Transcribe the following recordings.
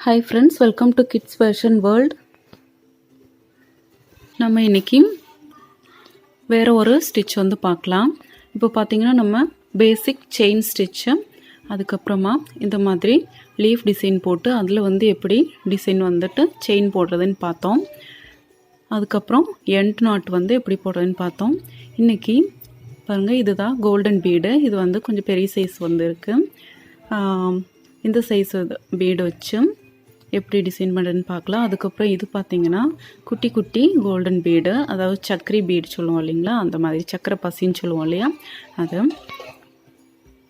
Hi friends, welcome to Kids Version World. நம்ம இன்னைக்கு வேற ஒரு ஸ்டிட்ச் வந்து பார்க்கலாம். இப்போ பார்த்தீங்கன்னா நம்ம பேசிக் செயின் ஸ்டிட்ச், அதுக்கப்புறமா இந்த மாதிரி லீஃப் டிசைன் போட்டு அதில் வந்து எப்படி டிசைன் வந்துட்டு செயின் போடுறதுன்னு பார்த்தோம். அதுக்கப்புறம் எண்ட் நாட் வந்து எப்படி போடுறதுன்னு பார்த்தோம். இன்னைக்கு பாருங்கள், இதுதான் கோல்டன் பீடு. இது வந்து கொஞ்சம் பெரிய சைஸ் வந்து இருக்குது. இந்த சைஸ் பீடு வச்சு எப்படி டிசைன் பண்ணுறதுன்னு பார்க்கலாம். அதுக்கப்புறம் இது பார்த்திங்கன்னா குட்டி குட்டி கோல்டன் பீடு, அதாவது சக்கரை பீடு சொல்லுவோம் இல்லைங்களா, அந்த மாதிரி சக்கரை பசின்னு சொல்லுவோம் இல்லையா, அது.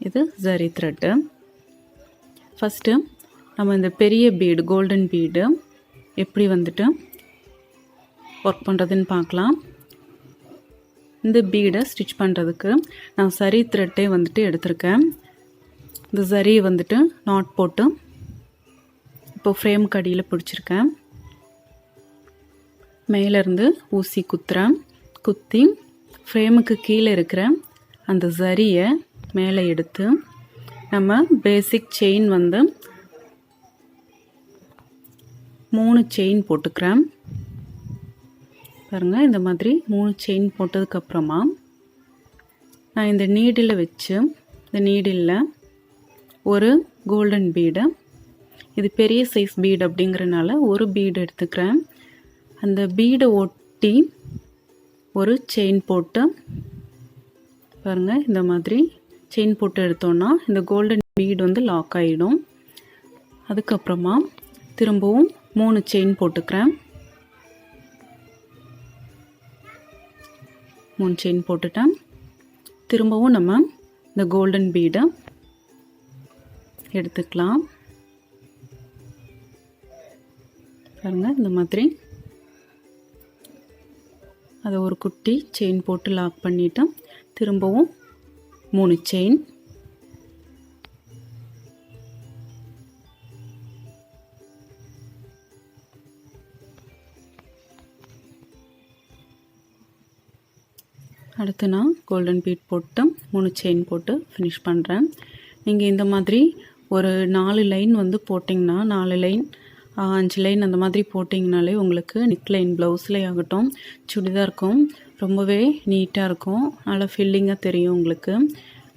இது ஜரி த்ரெட்டு. ஃபஸ்ட்டு நம்ம இந்த பெரிய பீடு கோல்டன் பீடு எப்படி வந்துட்டு ஒர்க் பண்ணுறதுன்னு பார்க்கலாம். இந்த பீடை ஸ்டிச் பண்ணுறதுக்கு நான் சரி த்ரெட்டே வந்துட்டு எடுத்திருக்கேன். இந்த சரியை வந்துட்டு நாட் போட்டு இப்போ ஃப்ரேம் கடியில் பிடிச்சிருக்கேன். மேலேருந்து ஊசி குத்தி ஃப்ரேமுக்கு கீழே இருக்கிற அந்த சரியை மேலே எடுத்து நம்ம பேசிக் செயின் வந்து 3 செயின் போட்டுக்கிறேன். பாருங்கள், இந்த மாதிரி 3 செயின் போட்டதுக்கப்புறமா நான் இந்த நீடில் வச்சு இந்த நீடில் ஒரு கோல்டன் பீடு, இது பெரிய சைஸ் பீடு அப்படிங்கிறனால ஒரு பீடு எடுத்துக்கிறேன். அந்த பீடை ஒட்டி ஒரு செயின் போட்டு பாருங்கள், இந்த மாதிரி செயின் போட்டு எடுத்தோன்னா இந்த கோல்டன் பீடு வந்து லாக் ஆகிடும். அதுக்கப்புறமா திரும்பவும் 3 செயின் போட்டுக்கிறேன். 3 செயின் போட்டுட்டேன். திரும்பவும் நம்ம இந்த கோல்டன் பீடை எடுத்துக்கலாம். பாருங்கள், இந்த மாதிரி அதை ஒரு குட்டி செயின் போட்டு லாக் பண்ணிவிட்டு திரும்பவும் 3 செயின். அடுத்து நான் கோல்டன் பீட் போட்டு 3 செயின் போட்டு ஃபினிஷ் பண்ணுறேன். நீங்கள் இந்த மாதிரி ஒரு 4 லைன் வந்து போட்டிங்கன்னா 4 லைன் 5 லைன் அந்த மாதிரி போட்டிங்கனாலே உங்களுக்கு நெக் லைன் ப்ளவுஸில் ஆகட்டும் சுடிதாருக்கும் ரொம்பவே நீட்டாக இருக்கும், நல்லா ஃபில்லிங்காக தெரியும் உங்களுக்கு.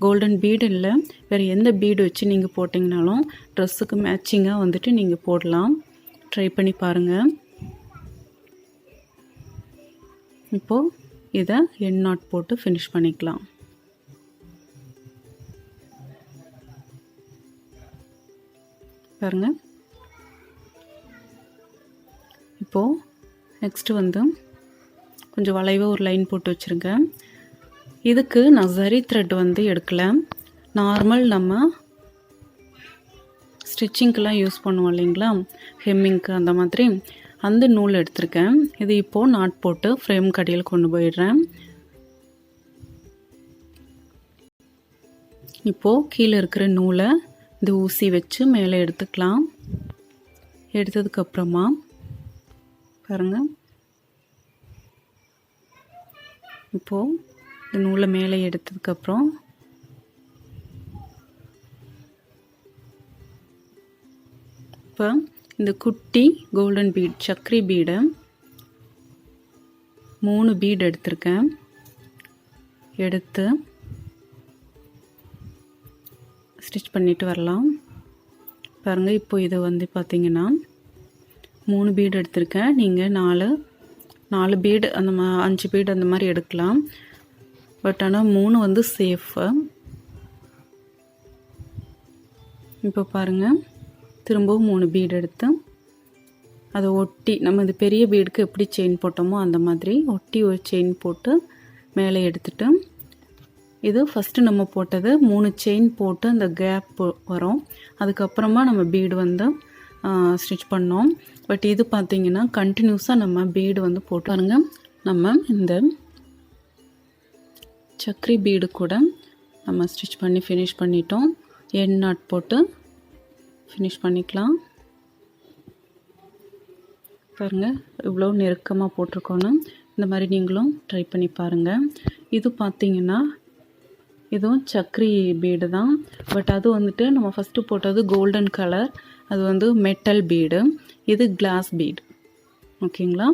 கோல்டன் பீடு இல்லை, வேறு எந்த பீடு வச்சு நீங்கள் போட்டிங்கனாலும் ட்ரெஸ்ஸுக்கு மேட்சிங்காக வந்துட்டு நீங்கள் போடலாம். ட்ரை பண்ணி பாருங்கள். இப்போது இதை எண்ட் நாட் போட்டு ஃபினிஷ் பண்ணிக்கலாம். பாருங்கள், இப்போது நெக்ஸ்ட்டு வந்து கொஞ்சம் வளைவாக ஒரு லைன் போட்டு வச்சுருக்கேன். இதுக்கு நான் சரி த்ரெட் வந்து எடுக்கலை, நார்மல் நம்ம ஸ்டிச்சிங்க்கெலாம் யூஸ் பண்ணுவோம் இல்லைங்களா, ஹெம்மிங்க்கு அந்த மாதிரி அந்த நூல் எடுத்திருக்கேன். இது இப்போது நாட் போட்டு ஃப்ரேம் கடியில் கொண்டு போயிடுறேன். இப்போது கீழே இருக்கிற நூலை இந்த ஊசி வச்சு மேலே எடுத்துக்கலாம். எடுத்ததுக்கப்புறமா பாருங்கள், இப்போது இந்த நூலை மேலே எடுத்ததுக்கப்புறம் இப்போ இந்த குட்டி கோல்டன் பீட் சக்கரை பீடை 3 பீடு எடுத்திருக்கேன். எடுத்து ஸ்டிச் பண்ணிட்டு வரலாம். பாருங்கள், இப்போ இது வந்து பார்த்திங்கன்னா 3 பீடு எடுத்திருக்கேன். நீங்கள் 4 பீடு அந்த 5 பீடு அந்த மாதிரி எடுக்கலாம். பட் ஆனால் 3 வந்து சேஃபு. இப்போ பாருங்கள், திரும்பவும் 3 பீடு எடுத்து அதை ஒட்டி நம்ம இந்த பெரிய பீடுக்கு எப்படி செயின் போட்டோமோ அந்த மாதிரி ஒட்டி ஒரு செயின் போட்டு மேலே எடுத்துட்டு, இது ஃபஸ்ட்டு நம்ம போட்டது 3 செயின் போட்டு அந்த கேப் வரும், அதுக்கப்புறமா நம்ம பீடு வந்து ஸ்டிச் பண்ணோம். பட் இது பார்த்திங்கன்னா கண்டினியூஸாக நம்ம பீடு வந்து போட்டு பாருங்க. நம்ம இந்த சக்கரை பீடு கூட நம்ம ஸ்டிச் பண்ணி ஃபினிஷ் பண்ணிட்டோம். எண்ட் நாட் போட்டு ஃபினிஷ் பண்ணிக்கலாம். பாருங்கள், இவ்வளோ நெருக்கமாக போட்டிருக்கோன்னு இந்த மாதிரி நீங்களும் ட்ரை பண்ணி பாருங்கள். இது பார்த்திங்கன்னா இதுவும் சக்கரை பீடு தான். பட் அது வந்துட்டு நம்ம ஃபஸ்ட்டு போட்டது கோல்டன் கலர், அது வந்து மெட்டல் பீடு, இது கிளாஸ் பீடு. ஓகேங்களா?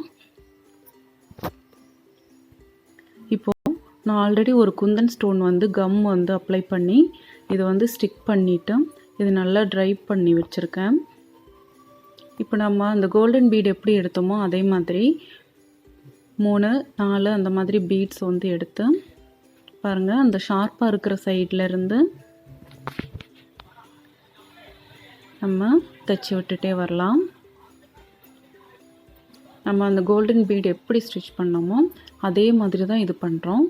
இப்போது நான் ஆல்ரெடி ஒரு குந்தன் ஸ்டோன் வந்து கம் வந்து அப்ளை பண்ணி இதை வந்து ஸ்டிக் பண்ணிவிட்டு இது நல்லா ட்ரை பண்ணி வச்சுருக்கேன். இப்போ நம்ம அந்த கோல்டன் பீட் எப்படி எடுத்தோமோ அதே மாதிரி 3, 4 அந்த மாதிரி பீட்ஸ் வந்து எடுத்து பாருங்கள், அந்த ஷார்ப்பாக இருக்கிற சைட்லேருந்து நம்ம தைச்சி விட்டுட்டே வரலாம். நம்ம அந்த கோல்டன் பீட் எப்படி ஸ்டிச் பண்ணோமோ அதே மாதிரி தான் இது பண்ணுறோம்.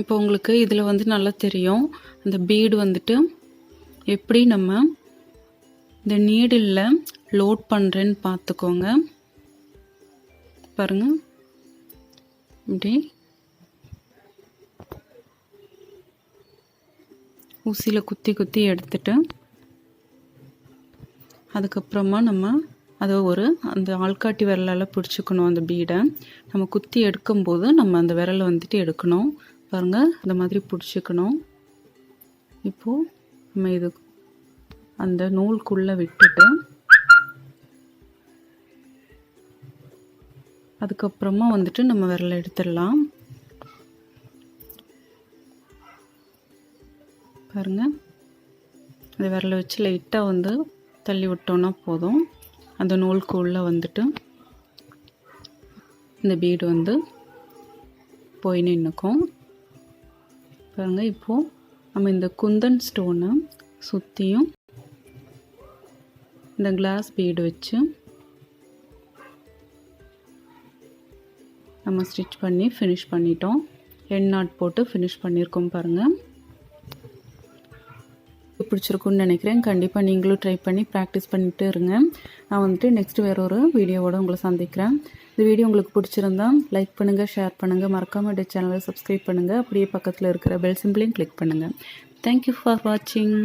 இப்போ உங்களுக்கு இதில் வந்து நல்லா தெரியும் அந்த பீடு வந்துட்டு எப்படி நம்ம இந்த நீடிலில் லோட் பண்ணுறேன்னு பார்த்துக்கோங்க. பாருங்கள், இப்படி ஊசியில் குத்தி குத்தி எடுத்துட்டு அதுக்கப்புறமா நம்ம அதை அந்த ஆள்காட்டி விரலால் பிடிச்சிக்கணும். அந்த பீடை நம்ம குத்தி எடுக்கும்போது நம்ம அந்த விரலை வந்துட்டு எடுக்கணும். பாருங்கள், இந்த மாதிரி பிடிச்சிக்கணும். இப்போது நம்ம இது அந்த நூலுக்குள்ளே விட்டுட்டு அதுக்கப்புறமா வந்துட்டு நம்ம விரலை எடுத்துடலாம். பாருங்கள், அந்த விரலை வச்சு லைட்டாக வந்து தள்ளி விட்டோன்னா போதும். அந்த நூலுக்கு உள்ளே வந்துட்டு இந்த பீடு வந்து போய் நின்றுக்கும். பாருங்கள், இப்போது நம்ம இந்த குந்தன் ஸ்டோனை சுற்றியும் இந்த கிளாஸ் பீடு வச்சு நம்ம ஸ்டிச் பண்ணி ஃபினிஷ் பண்ணிட்டோம். எண்ட் நாட் போட்டு ஃபினிஷ் பண்ணியிருக்கோம். பாருங்கள், பிடிச்சிருக்குன்னு நினைக்கிறேன். கண்டிப்பாக நீங்களும் ட்ரை பண்ணி ப்ராக்டிஸ் பண்ணிட்டு இருங்க. நான் வந்துட்டு நெக்ஸ்ட்டு வேற ஒரு வீடியோவோட உங்களை சந்திக்கிறேன். இந்த வீடியோ உங்களுக்கு பிடிச்சிருந்தா லைக் பண்ணுங்கள், ஷேர் பண்ணுங்கள், மறக்காமல் இந்த சேனலை சப்ஸ்கிரைப் பண்ணுங்கள். அப்படியே பக்கத்தில் இருக்கிற பெல் சிம்பிளையும் கிளிக் பண்ணுங்கள். தேங்க்யூ ஃபார் வாட்சிங்.